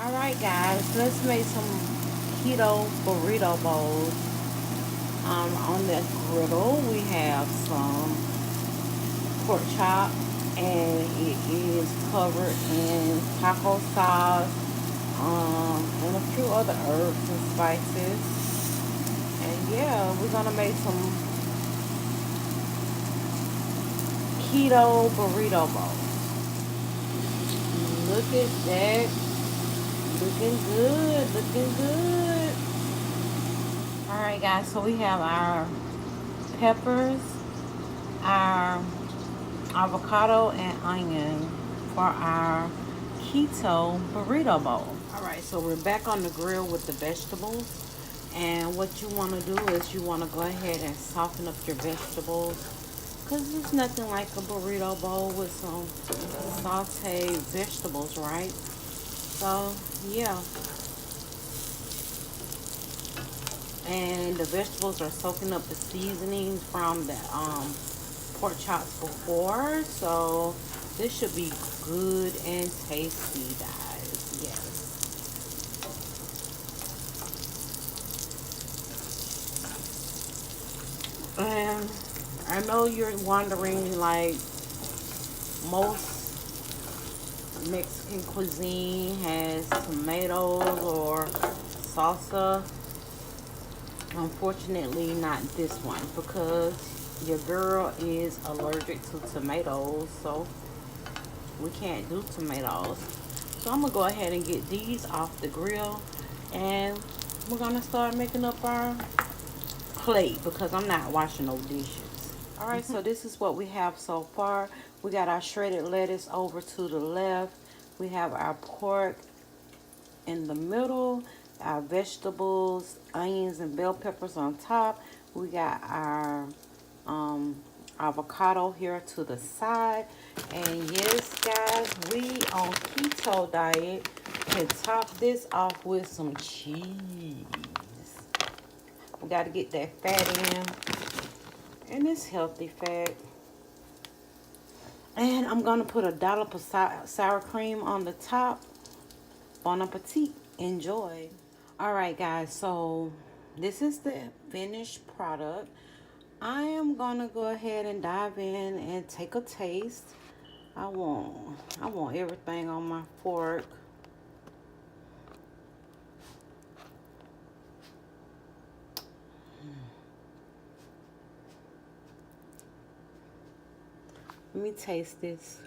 Alright guys, let's make some keto burrito bowls. On the griddle we have some pork chop, and it is covered in taco sauce, and a few other herbs and spices. And yeah, we're gonna make some keto burrito bowls. Look at that. Looking good, looking good. Alright guys, so we have our peppers, our avocado and onion for our keto burrito bowl. Alright, so we're back on the grill with the vegetables. And what you want to do is you want to go ahead and soften up your vegetables, because there's nothing like a burrito bowl with some sauteed vegetables, right? So, yeah. And the vegetables are soaking up the seasonings from the pork chops before. So, this should be good and tasty, guys. Yes. And I know you're wondering, like, most Mexican cuisine has tomatoes or salsa. Unfortunately, not this one, because your girl is allergic to tomatoes, so we can't do tomatoes. So I'm gonna go ahead and get these off the grill, and we're gonna start making up our plate, because I'm not washing no dishes. All right, so this is what we have so far. We got our shredded lettuce over to the left. We have our pork in the middle, our vegetables, onions and bell peppers on top. We got our avocado here to the side. And yes, guys, we on keto diet can top this off with some cheese. We got to get that fat in, and it's healthy fat. And I'm going to put a dollop of sour cream on the top. Bon appetit. Enjoy. Alright guys, so this is the finished product. I am going to go ahead and dive in and take a taste. I want everything on my fork. Let me taste this.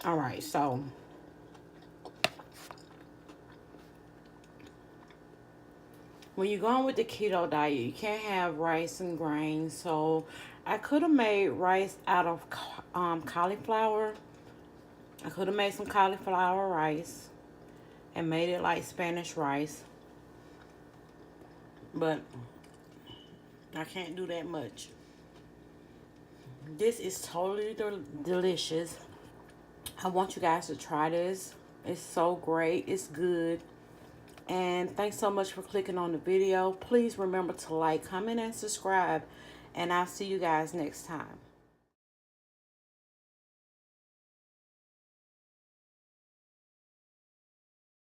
All right, so when you're going with the keto diet, you can't have rice and grains. So I could have made rice out of cauliflower. I could have made some cauliflower rice and made it like Spanish rice, but I can't do that much. This is totally delicious. I want you guys to try this. It's so great. It's good. And thanks so much for clicking on the video. Please remember to like, comment, and subscribe. And I'll see you guys next time.